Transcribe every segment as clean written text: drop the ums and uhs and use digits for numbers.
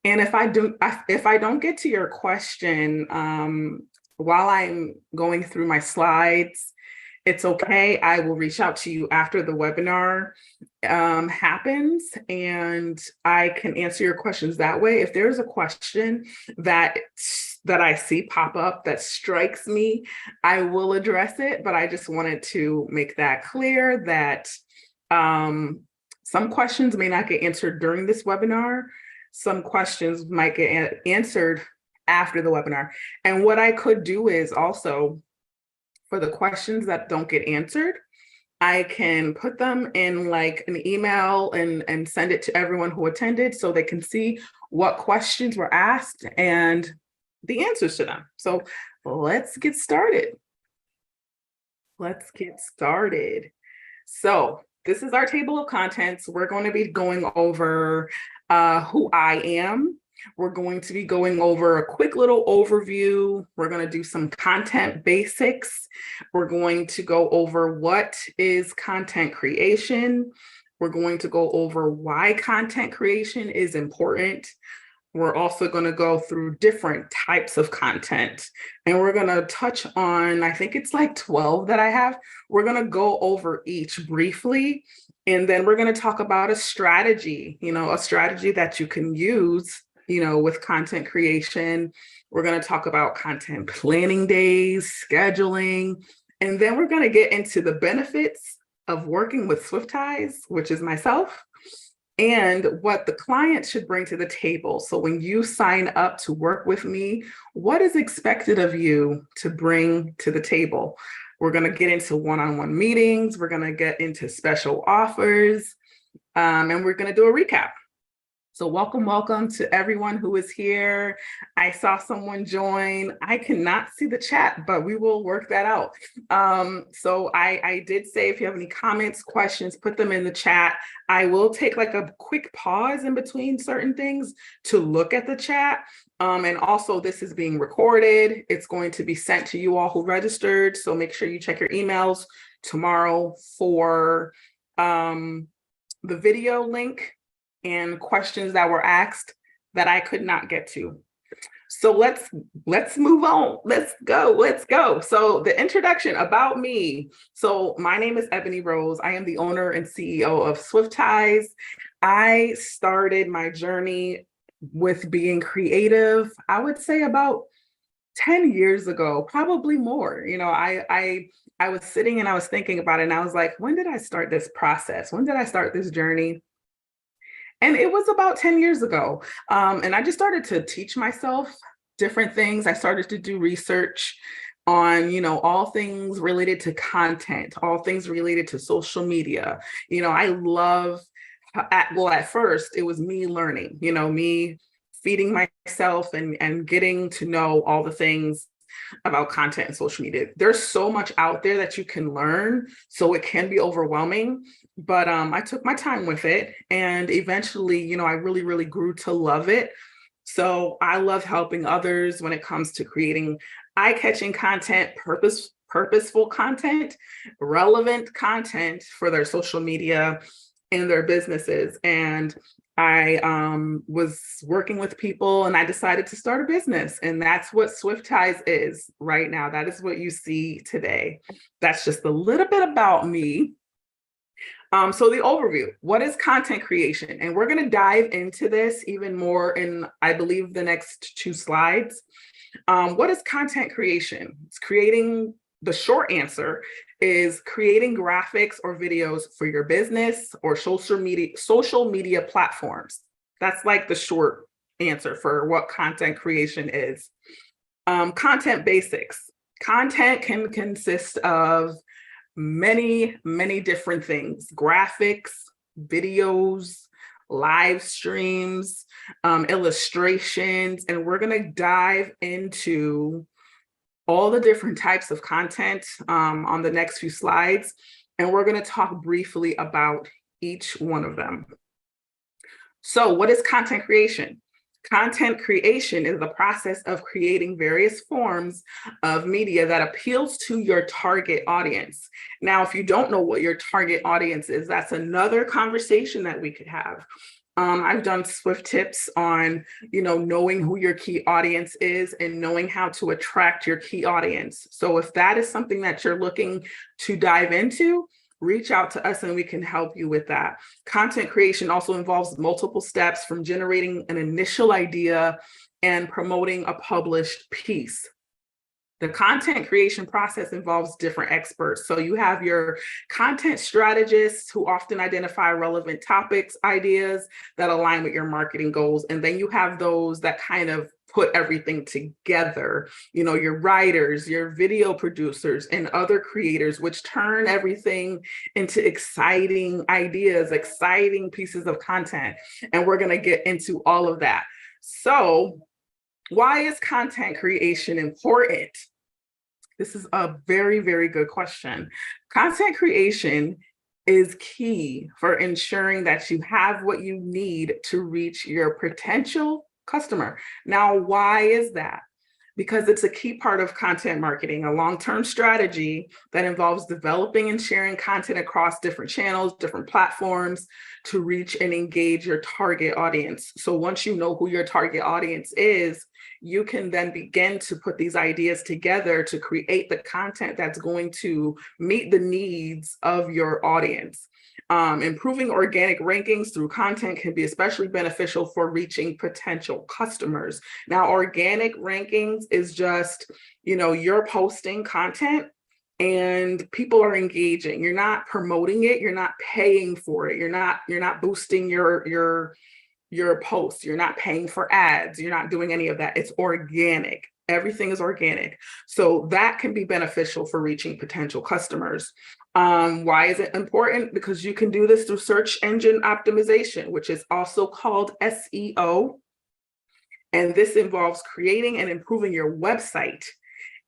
And if I don't get to your question while I'm going through my slides, it's okay. I will reach out to you after the webinar happens, and I can answer your questions that way. If there's a question that I see pop up that strikes me, I will address it. But I just wanted to make that clear that some questions may not get answered during this webinar. Some questions might get answered after the webinar. And what I could do is also, for the questions that don't get answered, I can put them in like an email and send it to everyone who attended so they can see what questions were asked and the answers to them. So let's get started. So this is our table of contents. We're going to be going over who I am. We're going to be going over a quick little overview. We're going to do some content basics. We're going to go over what is content creation. We're going to go over why content creation is important. We're also going to go through different types of content, and we're going to touch on, I think it's like 12 that I have. We're going to go over each briefly, and then we're going to talk about a strategy, a strategy that you can use with content creation. We're going to talk about content planning days, scheduling, and then we're going to get into the benefits of working with SwiftTise, which is myself, and what the client should bring to the table. So when you sign up to work with me, what is expected of you to bring to the table? We're going to get into one-on-one meetings. We're going to get into special offers, and we're going to do a recap. So welcome to everyone who is here. I saw someone join. I cannot see the chat, but we will work that out. So I did say, if you have any comments, questions, put them in the chat. I will take like a quick pause in between certain things to look at the chat. And also this is being recorded. It's going to be sent to you all who registered. So make sure you check your emails tomorrow for the video link and questions that were asked that I could not get to. So let's move on. Let's go. So the introduction about me. So my name is Ebony Rose. I am the owner and CEO of SwiftTise. I started my journey with being creative, I would say about 10 years ago, probably more. I was sitting and I was thinking about it, and I was like, when did I start this process? When did I start this journey? And it was about 10 years ago. And I just started to teach myself different things. I started to do research on, all things related to content, all things related to social media. I love, at first it was me learning, me feeding myself and getting to know all the things about content and social media. There's so much out there that you can learn, so it can be overwhelming. But I took my time with it, and eventually, I really grew to love it. So I love helping others when it comes to creating eye-catching content, purposeful content, relevant content for their social media and their businesses. And I was working with people, and I decided to start a business, and that's what SwiftTise is right now. That is what you see today. That's just a little bit about me. So the overview, what is content creation? And we're going to dive into this even more in, I believe, the next 2 slides. What is content creation? It's creating, the short answer is creating graphics or videos for your business or social media platforms. That's like the short answer for what content creation is. Content basics. Content can consist of many different things: graphics, videos, live streams, illustrations, and we're going to dive into all the different types of content on the next few slides, and we're going to talk briefly about each one of them. So what is content creation? Content creation is the process of creating various forms of media that appeals to your target audience. Now, if you don't know what your target audience is, that's another conversation that we could have. I've done Swift tips on, knowing who your key audience is and knowing how to attract your key audience. So if that is something that you're looking to dive into, reach out to us and we can help you with that. Content creation also involves multiple steps from generating an initial idea and promoting a published piece. The content creation process involves different experts. So you have your content strategists who often identify relevant topics, ideas that align with your marketing goals. And then you have those that kind of put everything together, your writers, your video producers, and other creators, which turn everything into exciting ideas, exciting pieces of content. And we're going to get into all of that. So, why is content creation important? This is a very, very good question. Content creation is key for ensuring that you have what you need to reach your potential customer. Now, why is that? Because it's a key part of content marketing, a long-term strategy that involves developing and sharing content across different channels, different platforms to reach and engage your target audience. So once you know who your target audience is, you can then begin to put these ideas together to create the content that's going to meet the needs of your audience. Improving organic rankings through content can be especially beneficial for reaching potential customers. Now, organic rankings is just, you're posting content and people are engaging. You're not promoting it. You're not paying for it. You're not boosting your posts. You're not paying for ads. You're not doing any of that. It's organic. Everything is organic. So that can be beneficial for reaching potential customers. Why is it important? Because you can do this through search engine optimization, which is also called SEO. And this involves creating and improving your website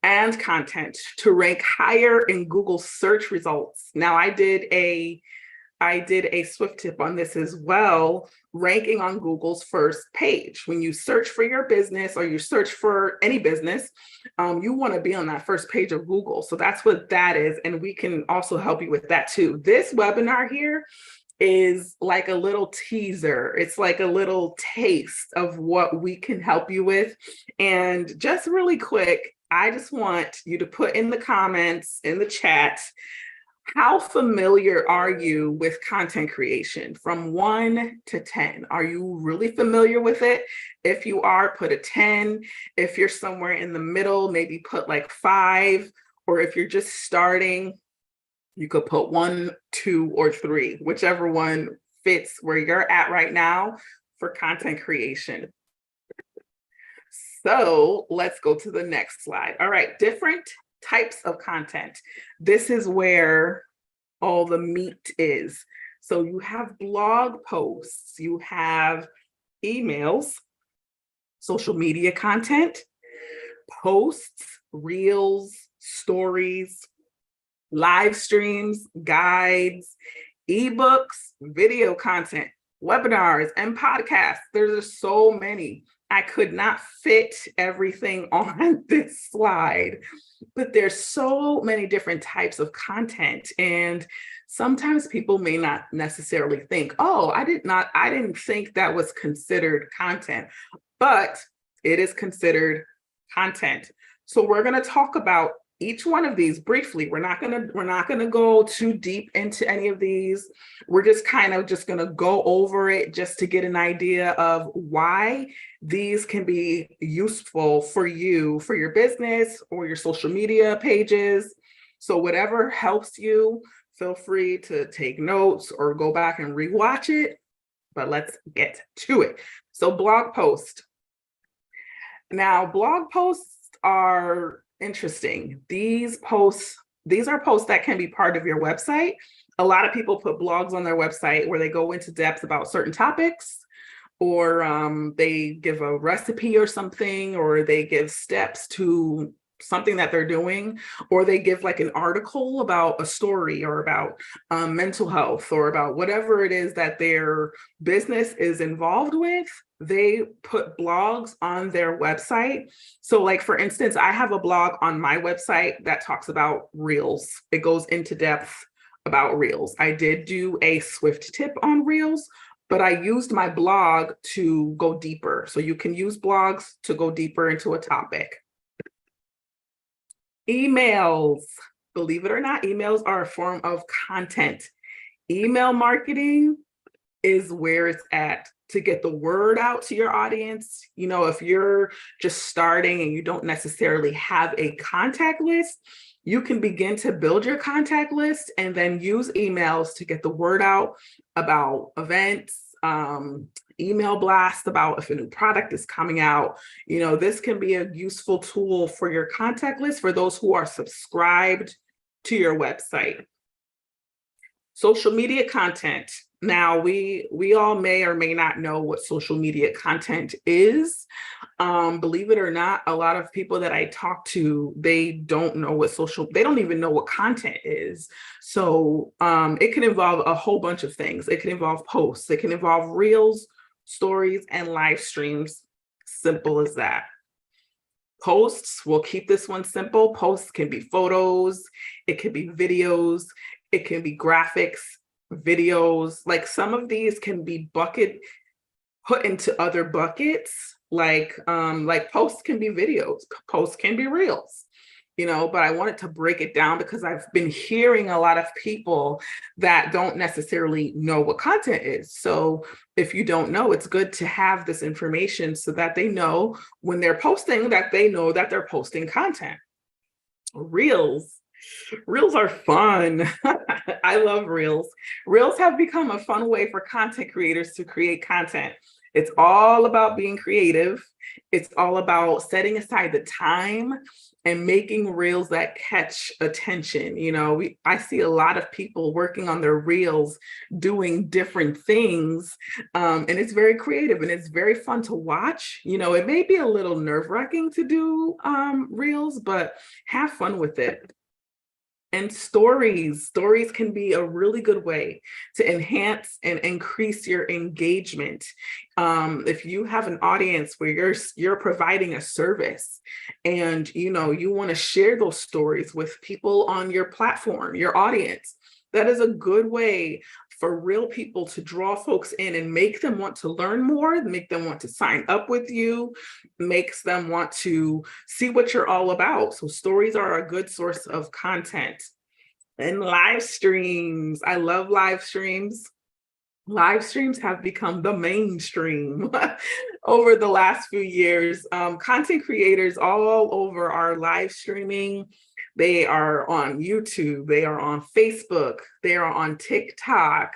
and content to rank higher in Google search results. Now, I did a Swift tip on this as well, ranking on Google's first page. When you search for your business or you search for any business, you want to be on that first page of Google. So that's what that is. And we can also help you with that too. This webinar here is like a little teaser. It's like a little taste of what we can help you with. And just really quick, I just want you to put in the comments, in the chat, how familiar are you with content creation from 1 to 10? Are you really familiar with it? If you are, put a 10. If you're somewhere in the middle, maybe put like 5. Or if you're just starting, you could put 1, 2, or 3, whichever one fits where you're at right now for content creation. So let's go to the next slide. All right, different types of content. This is where all the meat is. So you have blog posts, you have emails, social media content, posts, reels, stories, live streams, guides, ebooks, video content, webinars, and podcasts. There's so many. I could not fit everything on this slide, but there's so many different types of content. And sometimes people may not necessarily think, oh, I didn't think that was considered content, but it is considered content. So we're going to talk about each one of these briefly. We're not gonna go too deep into any of these. We're just gonna go over it just to get an idea of why these can be useful for you, for your business or your social media pages. So whatever helps you, feel free to take notes or go back and rewatch it, but let's get to it. So blog post. Now, blog posts are interesting. These are posts that can be part of your website. A lot of people put blogs on their website where they go into depth about certain topics, or they give a recipe or something, or they give steps to something that they're doing, or they give like an article about a story or about mental health or about whatever it is that their business is involved with. They put blogs on their website. So like, for instance, I have a blog on my website that talks about Reels. It goes into depth about Reels. I did do a Swift tip on Reels, but I used my blog to go deeper. So you can use blogs to go deeper into a topic. Emails, believe it or not, emails are a form of content. Email marketing is where it's at to get the word out to your audience. You know, if you're just starting and you don't necessarily have a contact list, you can begin to build your contact list and then use emails to get the word out about events, email blast about if a new product is coming out. You know, this can be a useful tool for your contact list for those who are subscribed to your website. Social media content. Now, we all may or may not know what social media content is. Believe it or not, a lot of people that I talk to, they don't know they don't even know what content is. So it can involve a whole bunch of things. It can involve posts, it can involve reels, stories, and live streams. Simple as that. Posts, we'll keep this one simple. Posts can be photos, it can be videos, it can be graphics, videos. Like some of these can be put into other buckets. Like posts can be videos, posts can be reels, you know, but I wanted to break it down because I've been hearing a lot of people that don't necessarily know what content is. So if you don't know, it's good to have this information so that they know when they're posting, that they know that they're posting content. Reels. Reels are fun. I love reels. Reels have become a fun way for content creators to create content. It's all about being creative. It's all about setting aside the time and making reels that catch attention. You know, I see a lot of people working on their reels, doing different things, and it's very creative and it's very fun to watch. You know, it may be a little nerve-wracking to do reels, but have fun with it. And stories can be a really good way to enhance and increase your engagement. If you have an audience where you're providing a service and you know you want to share those stories with people on your platform, your audience, that is a good way for real people to draw folks in and make them want to learn more, make them want to sign up with you, makes them want to see what you're all about. So stories are a good source of content. And live streams. I love live streams. Live streams have become the mainstream over the last few years. Content creators all over are live streaming. They are on YouTube, they are on Facebook, they are on TikTok,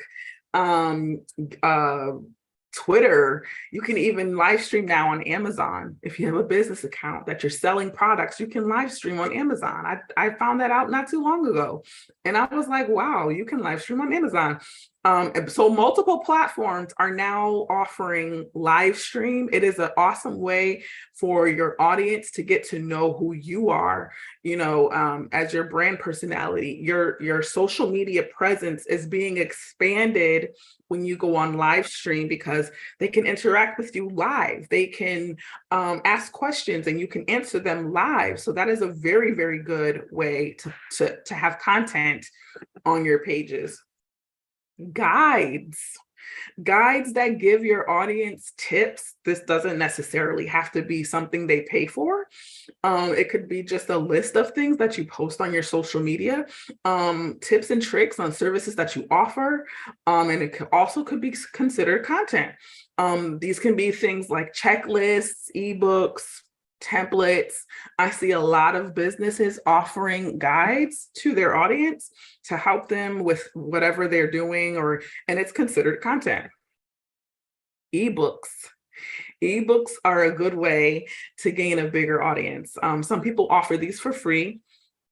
Twitter. You can even live stream now on Amazon. If you have a business account that you're selling products, you can live stream on Amazon. I found that out not too long ago. And I was like, wow, you can live stream on Amazon. So multiple platforms are now offering live stream. It is an awesome way for your audience to get to know who you are, you know, as your brand personality. Your social media presence is being expanded when you go on live stream because they can interact with you live. They can ask questions and you can answer them live. So that is a very, very good way to have content on your pages. Guides that give your audience tips. This doesn't necessarily have to be something they pay for. It could be just a list of things that you post on your social media, tips and tricks on services that you offer, and it could be considered content. These can be things like checklists, ebooks, templates. I see a lot of businesses offering guides to their audience to help them with whatever they're doing, and it's considered content. Ebooks. Ebooks are a good way to gain a bigger audience. Some people offer these for free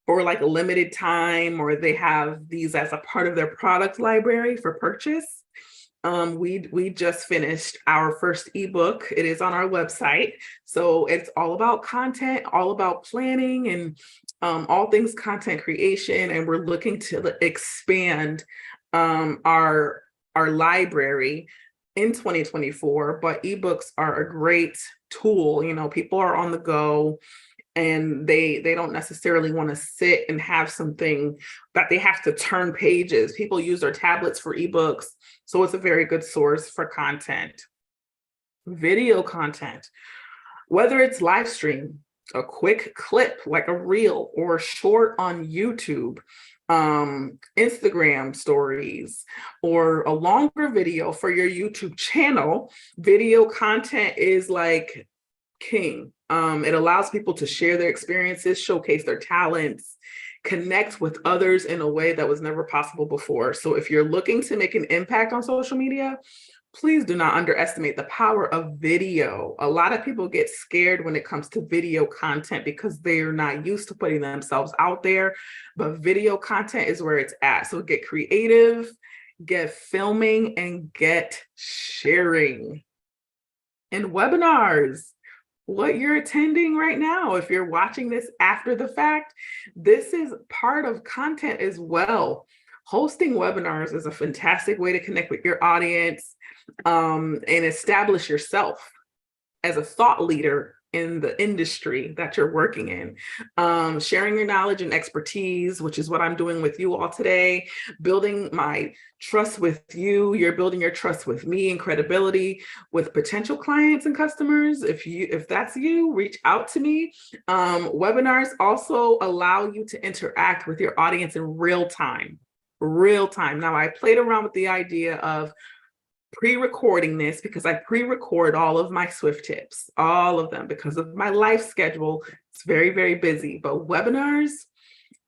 or like a limited time, or they have these as a part of their product library for purchase. We just finished our first ebook. It is on our website. So it's all about content, all about planning, and all things content creation. And we're looking to expand our library in 2024. But ebooks are a great tool. You know, people are on the go. and they don't necessarily want to sit and have something that they have to turn pages. People use their tablets for ebooks, so it's a very good source for content. Video content, whether it's live stream, a quick clip like a reel or a short on YouTube, Instagram stories, or a longer video for your YouTube channel. Video content is like king. It allows people to share their experiences, showcase their talents, connect with others in a way that was never possible before. So if you're looking to make an impact on social media, please do not underestimate the power of video. A lot of people get scared when it comes to video content because they're not used to putting themselves out there, but video content is where it's at. So get creative, get filming, and get sharing. And webinars, what you're attending right now, if you're watching this after the fact, this is part of content as well. Hosting webinars is a fantastic way to connect with your audience, and establish yourself as a thought leader in the industry that you're working in. Sharing your knowledge and expertise, which is what I'm doing with you all today, building my trust with you. You're building your trust with me and credibility with potential clients and customers. If that's you, reach out to me. Webinars also allow you to interact with your audience in real time. Now, I played around with the idea of pre-recording this because I pre-record all of my Swift tips, all of them, because of my life schedule. It's very, very busy, but webinars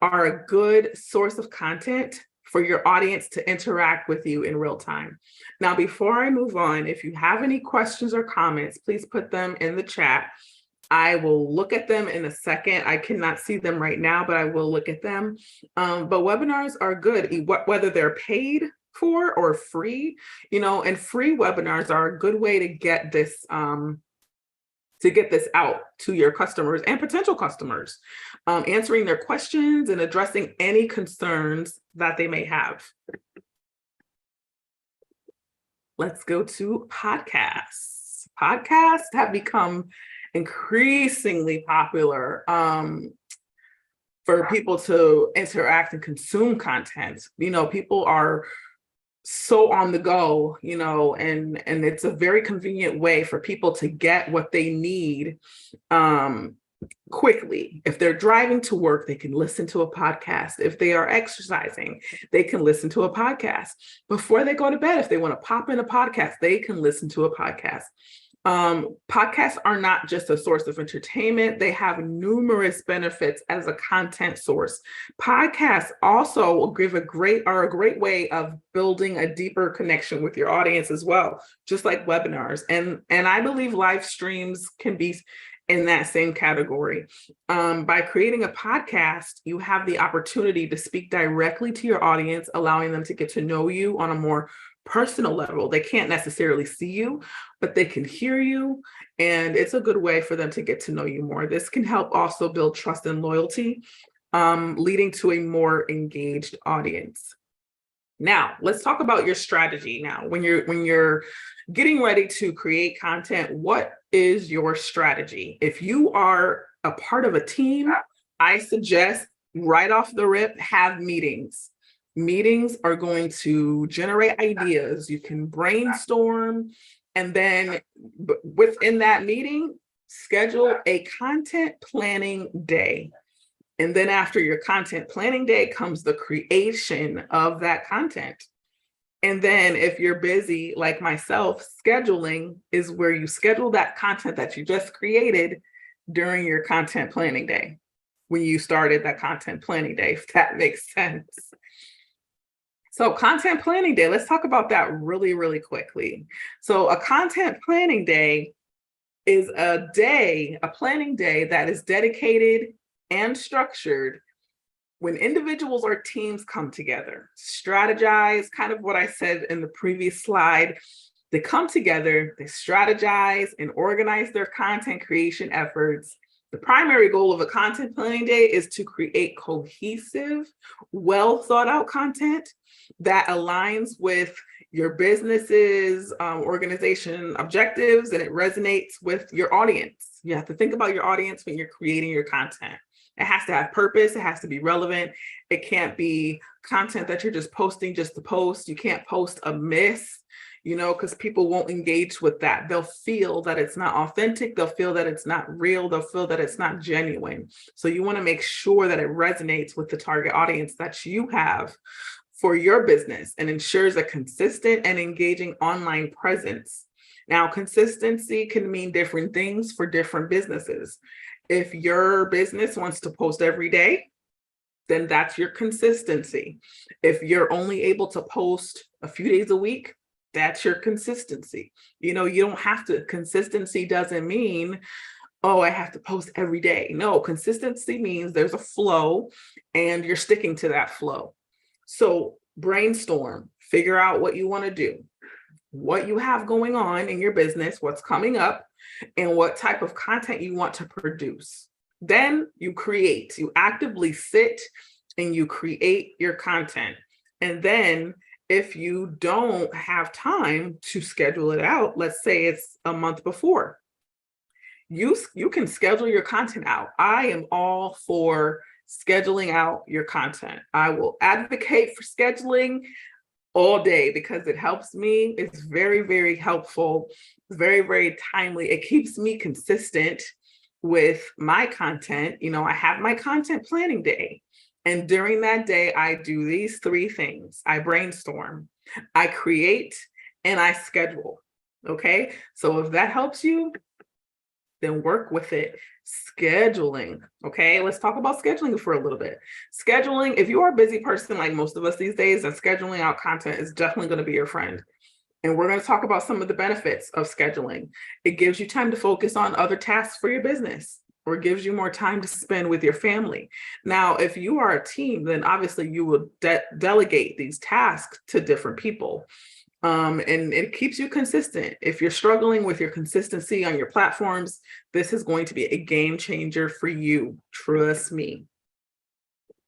are a good source of content for your audience to interact with you in real time. Now, before I move on, if you have any questions or comments, please put them in the chat. I will look at them in a second. I cannot see them right now, but I will look at them. But webinars are good, whether they're paid for or free, and free webinars are a good way to get this out to your customers and potential customers, answering their questions and addressing any concerns that they may have. Let's go to podcasts. Podcasts have become increasingly popular for people to interact and consume content. People are so on the go, and it's a very convenient way for people to get what they need quickly. If they're driving to work, they can listen to a podcast. If they are exercising, they can listen to a podcast. Before they go to bed, if they want to pop in a podcast, they can listen to a podcast. Podcasts are not just a source of entertainment. They have numerous benefits as a content source. Podcasts also are a great way of building a deeper connection with your audience as well, just like webinars. And I believe live streams can be in that same category. By creating a podcast, you have the opportunity to speak directly to your audience, allowing them to get to know you on a more personal level. They can't necessarily see you, but they can hear you, and it's a good way for them to get to know you more. This can help also build trust and loyalty, leading to a more engaged audience. Now, let's talk about your strategy. Now, when you're getting ready to create content, what is your strategy? If you are a part of a team, I suggest right off the rip, have meetings. Meetings are going to generate ideas. You can brainstorm, and then within that meeting, schedule a content planning day. And then after your content planning day comes the creation of that content. And then if you're busy like myself, scheduling is where you schedule that content that you just created during your content planning day, when you started that content planning day, if that makes sense. So content planning day, let's talk about that really, really quickly. So a content planning day is a planning day that is dedicated and structured when individuals or teams come together, strategize, kind of what I said in the previous slide. They come together, they strategize and organize their content creation efforts. The primary goal of a content planning day is to create cohesive, well thought out content that aligns with your business's organization objectives, and it resonates with your audience. You have to think about your audience when you're creating your content. It has to have purpose. It has to be relevant. It can't be content that you're just posting just to post. You can't post amiss, because people won't engage with that. They'll feel that it's not authentic. They'll feel that it's not real. They'll feel that it's not genuine. So you want to make sure that it resonates with the target audience that you have for your business and ensures a consistent and engaging online presence. Now, consistency can mean different things for different businesses. If your business wants to post every day, then that's your consistency. If you're only able to post a few days a week, that's your consistency. You don't have to, consistency doesn't mean, oh, I have to post every day. No, consistency means there's a flow and you're sticking to that flow. So brainstorm, figure out what you want to do, what you have going on in your business, what's coming up, and what type of content you want to produce. Then you create, you actively sit and you create your content. And then if you don't have time to schedule it out, let's say it's a month before, you can schedule your content out. I am all for scheduling out your content. I will advocate for scheduling all day because it helps me. It's very, very helpful. It's very, very timely. It keeps me consistent with my content. I have my content planning day. And during that day, I do these 3 things. I brainstorm, I create, and I schedule. Okay. So if that helps you, then work with it. Scheduling. Okay. Let's talk about scheduling for a little bit. Scheduling, if you are a busy person like most of us these days, then scheduling out content is definitely going to be your friend. And we're going to talk about some of the benefits of scheduling. It gives you time to focus on other tasks for your business, or gives you more time to spend with your family. Now, if you are a team, then obviously you will delegate these tasks to different people. And it keeps you consistent. If you're struggling with your consistency on your platforms, this is going to be a game changer for you. Trust me.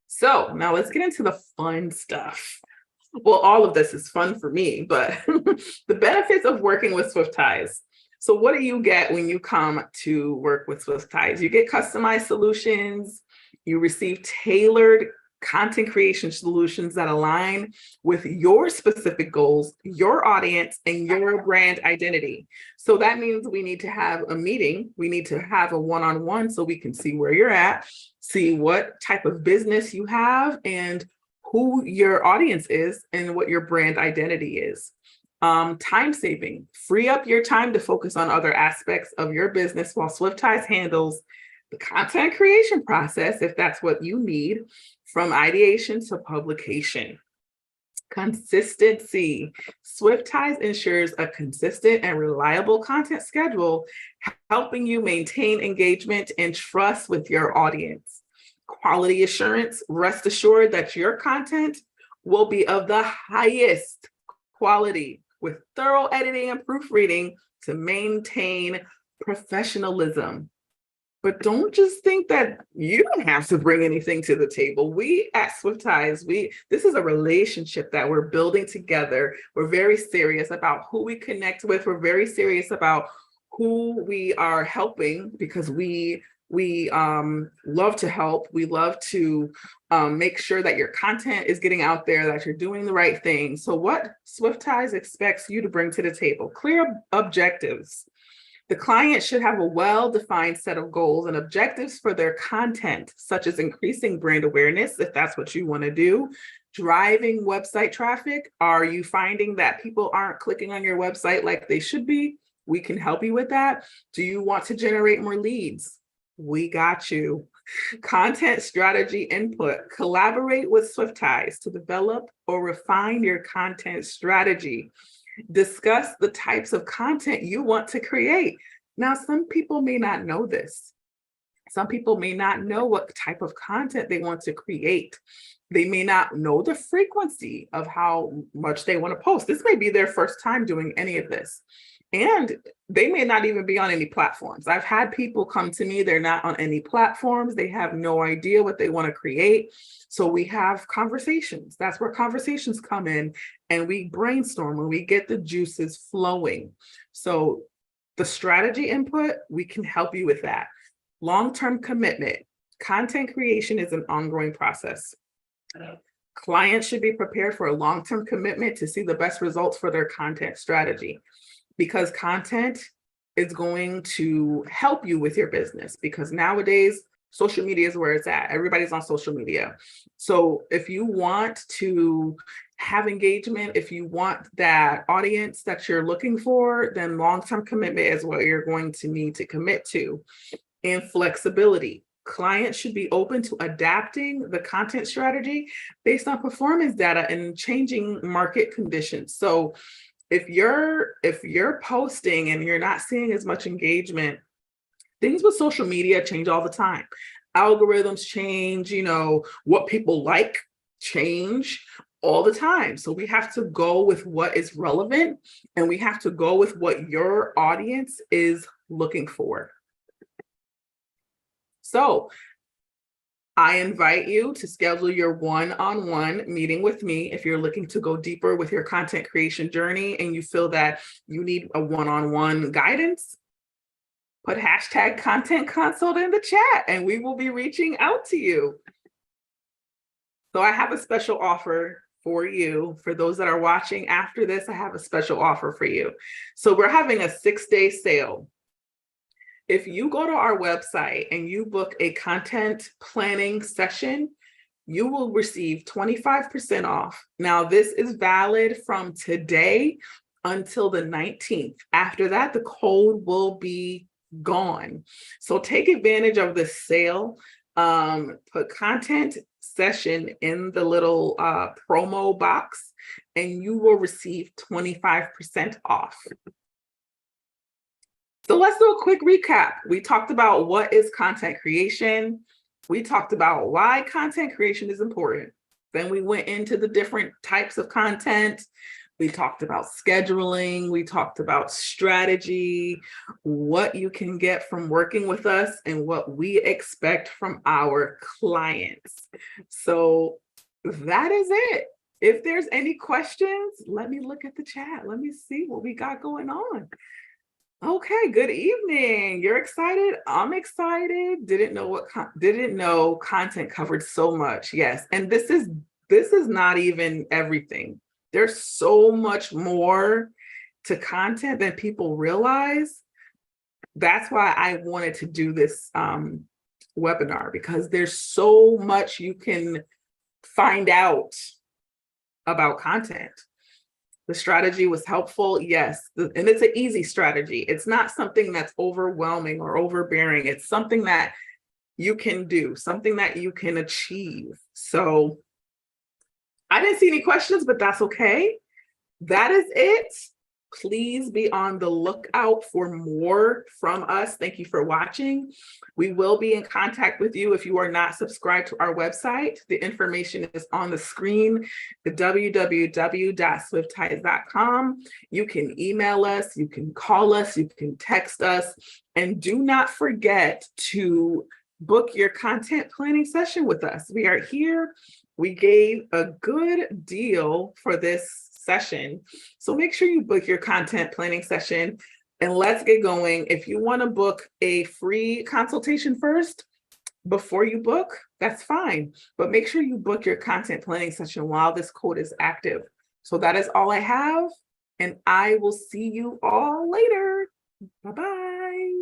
So now let's get into the fun stuff. Well, all of this is fun for me, but the benefits of working with SwiftTise. So what do you get when you come to work with SwiftTise? You get customized solutions. You receive tailored content creation solutions that align with your specific goals, your audience, and your brand identity. So that means we need to have a meeting. We need to have a one-on-one so we can see where you're at, see what type of business you have, and who your audience is, and what your brand identity is. Time saving, free up your time to focus on other aspects of your business while SwiftTise handles the content creation process, if that's what you need, from ideation to publication. Consistency. SwiftTise ensures a consistent and reliable content schedule, helping you maintain engagement and trust with your audience. Quality assurance. Rest assured that your content will be of the highest quality, with thorough editing and proofreading to maintain professionalism. But don't just think that you don't have to bring anything to the table. We at SwiftTise, this is a relationship that we're building together. We're very serious about who we connect with. We're very serious about who we are helping, because we love to help. We love to make sure that your content is getting out there, that you're doing the right thing. So what SwiftTise expects you to bring to the table: clear objectives. The client should have a well-defined set of goals and objectives for their content, such as increasing brand awareness, if that's what you want to do, driving website traffic. Are you finding that people aren't clicking on your website like they should be? We can help you with that. Do you want to generate more leads? We got you. Content strategy input. Collaborate with SwiftTise to develop or refine your content strategy. Discuss the types of content you want to create. Now, some people may not know this. Some people may not know what type of content they want to create. They may not know the frequency of how much they want to post. This may be their first time doing any of this. And they may not even be on any platforms. I've had people come to me, they're not on any platforms. They have no idea what they want to create. So we have conversations. That's where conversations come in. and we brainstorm and we get the juices flowing. So the strategy input, we can help you with that. Long-term commitment. Content creation is an ongoing process. Clients should be prepared for a long-term commitment to see the best results for their content strategy, because content is going to help you with your business, because nowadays social media is where it's at. Everybody's on social media. So if you want to have engagement, if you want that audience that you're looking for, then long-term commitment is what you're going to need to commit to. And flexibility. Clients should be open to adapting the content strategy based on performance data and changing market conditions. So if you're posting and you're not seeing as much engagement, things with social media change all the time. Algorithms change, what people like change all the time. So we have to go with what is relevant, and we have to go with what your audience is looking for. So I invite you to schedule your one-on-one meeting with me if you're looking to go deeper with your content creation journey and you feel that you need a one-on-one guidance. Put hashtag content consult in the chat and we will be reaching out to you. So I have a special offer for you. For those that are watching after this, I have a special offer for you. So we're having a 6-day sale. If you go to our website and you book a content planning session, you will receive 25% off. Now, this is valid from today until the 19th. After that, the code will be gone. So take advantage of this sale. Put content session in the little promo box and you will receive 25% off. So let's do a quick recap. We talked about what is content creation. We talked about why content creation is important. Then we went into the different types of content. We talked about scheduling. We talked about strategy, what you can get from working with us, and what we expect from our clients. So that is it. If there's any questions, let me look at the chat. Let me see what we got going on. Okay, good evening. You're excited? I'm excited. Didn't know content covered so much. Yes, and this is not even everything. There's so much more to content than people realize. That's why I wanted to do this webinar, because there's so much you can find out about content. The strategy was helpful, yes, and it's an easy strategy. It's not something that's overwhelming or overbearing. It's something that you can do, something that you can achieve. So I didn't see any questions, but that's okay. That is it. Please be on the lookout for more from us. Thank you for watching. We will be in contact with you if you are not subscribed to our website. The information is on the screen, the www.SwiftTise.com. You can email us, you can call us, you can text us, and do not forget to book your content planning session with us. We are here. We gave a good deal for this session. So make sure you book your content planning session and let's get going. If you want to book a free consultation first before you book, that's fine. But make sure you book your content planning session while this code is active. So that is all I have. And I will see you all later. Bye-bye.